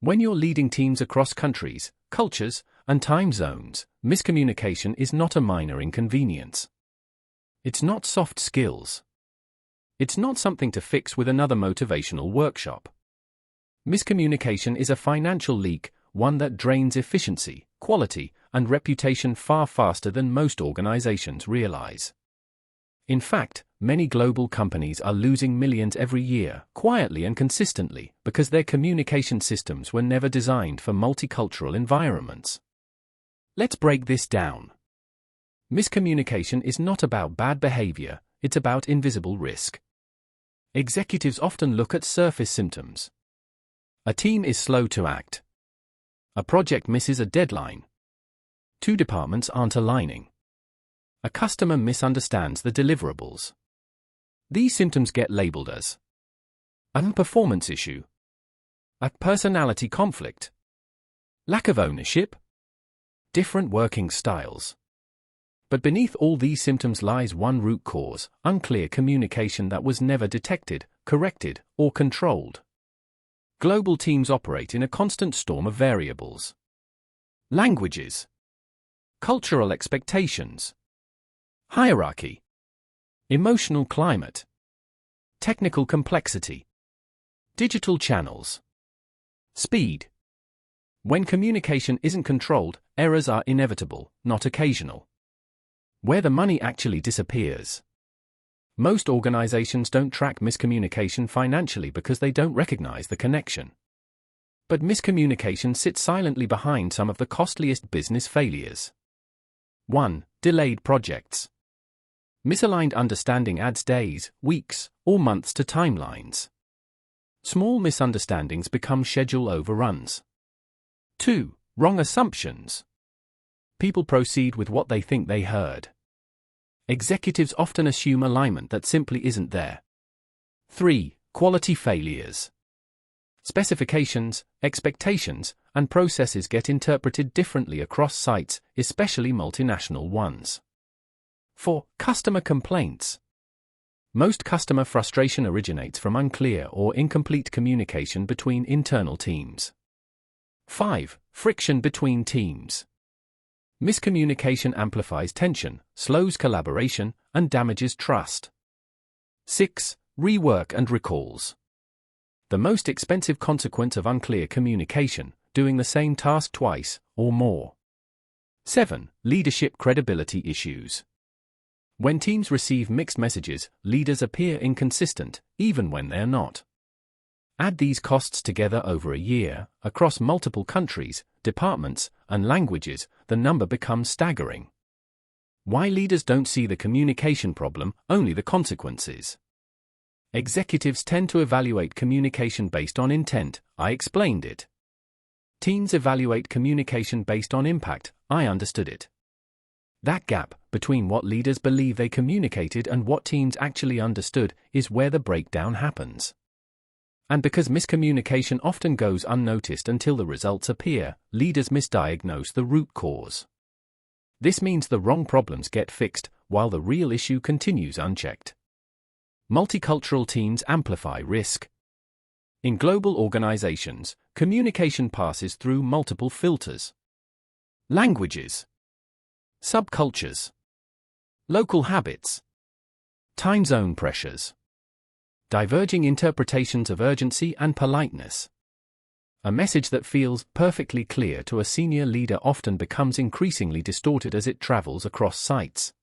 When you're leading teams across countries, cultures, and time zones, miscommunication is not a minor inconvenience. It's not soft skills. It's not something to fix with another motivational workshop. Miscommunication is a financial leak, one that drains efficiency, quality, and reputation far faster than most organizations realize. In fact, many global companies are losing millions every year, quietly and consistently, because their communication systems were never designed for multicultural environments. Let's break this down. Miscommunication is not about bad behavior, it's about invisible risk. Executives often look at surface symptoms. A team is slow to act. A project misses a deadline. Two departments aren't aligning. A customer misunderstands the deliverables. These symptoms get labeled as a performance issue, a personality conflict, lack of ownership, different working styles. But beneath all these symptoms lies one root cause: unclear communication that was never detected, corrected, or controlled. Global teams operate in a constant storm of variables. Languages, cultural expectations, hierarchy, emotional climate, technical complexity, digital channels, speed. When communication isn't controlled, errors are inevitable, not occasional. Where the money actually disappears. Most organizations don't track miscommunication financially because they don't recognize the connection. But miscommunication sits silently behind some of the costliest business failures. 1. Delayed projects. Misaligned understanding adds days, weeks, or months to timelines. Small misunderstandings become schedule overruns. 2. Wrong assumptions. People proceed with what they think they heard. Executives often assume alignment that simply isn't there. 3. Quality failures. Specifications, expectations, and processes get interpreted differently across sites, especially multinational ones. 4. Customer complaints. Most customer frustration originates from unclear or incomplete communication between internal teams. 5. Friction between teams. Miscommunication amplifies tension, slows collaboration, and damages trust. 6. Rework and recalls. The most expensive consequence of unclear communication: doing the same task twice, or more. 7. Leadership credibility issues. When teams receive mixed messages, leaders appear inconsistent, even when they're not. Add these costs together over a year, across multiple countries, departments, and languages, the number becomes staggering. Why leaders don't see the communication problem, only the consequences. Executives tend to evaluate communication based on intent: I explained it. Teams evaluate communication based on impact: I understood it. That gap, between what leaders believe they communicated and what teams actually understood, is where the breakdown happens. And because miscommunication often goes unnoticed until the results appear, leaders misdiagnose the root cause. This means the wrong problems get fixed, while the real issue continues unchecked. Multicultural teams amplify risk. In global organizations, communication passes through multiple filters. Languages, subcultures, local habits, time zone pressures, diverging interpretations of urgency and politeness. A message that feels perfectly clear to a senior leader often becomes increasingly distorted as it travels across sites.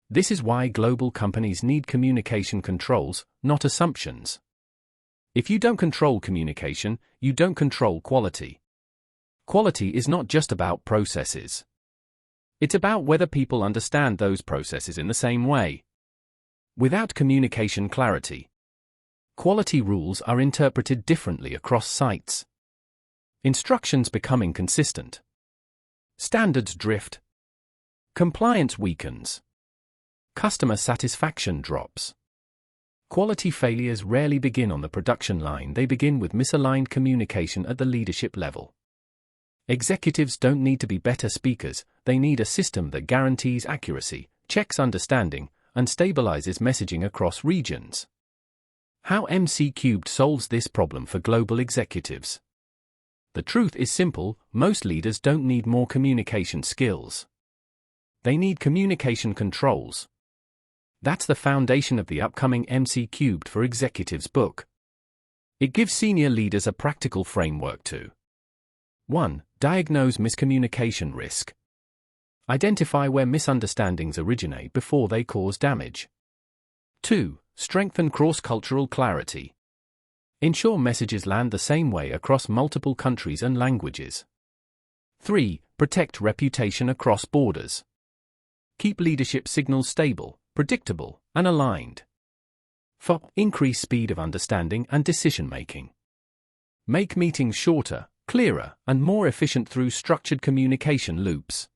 This is why global companies need communication controls, not assumptions. If you don't control communication, you don't control quality. Quality is not just about processes. It's about whether people understand those processes in the same way. Without communication clarity, quality rules are interpreted differently across sites. Instructions become inconsistent. Standards drift. Compliance weakens. Customer satisfaction drops. Quality failures rarely begin on the production line, they begin with misaligned communication at the leadership level. Executives don't need to be better speakers, they need a system that guarantees accuracy, checks understanding, and stabilizes messaging across regions. How MC Cubed solves this problem for global executives. The truth is simple: most leaders don't need more communication skills. They need communication controls. That's the foundation of the upcoming MC³ for Executives book. It gives senior leaders a practical framework to 1. Diagnose miscommunication risk. Identify where misunderstandings originate before they cause damage. 2. Strengthen cross-cultural clarity. Ensure messages land the same way across multiple countries and languages. 3. Protect reputation across borders. Keep leadership signals stable, predictable, and aligned. 4. Increase speed of understanding and decision-making. Make meetings shorter, clearer, and more efficient through structured communication loops.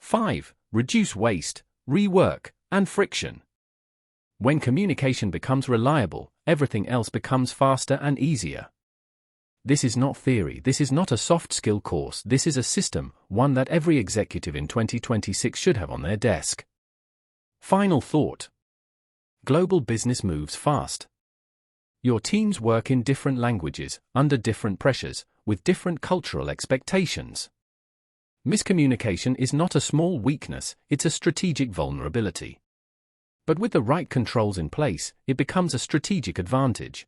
5. Reduce waste, rework, and friction. When communication becomes reliable, everything else becomes faster and easier. This is not theory, this is not a soft skill course, this is a system, one that every executive in 2026 should have on their desk. Final thought. Global business moves fast. Your teams work in different languages, under different pressures, with different cultural expectations. Miscommunication is not a small weakness, it's a strategic vulnerability. But with the right controls in place, it becomes a strategic advantage.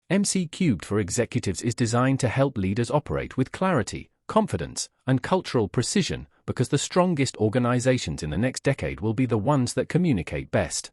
MC³ for Executives is designed to help leaders operate with clarity, confidence, and cultural precision, because the strongest organizations in the next decade will be the ones that communicate best.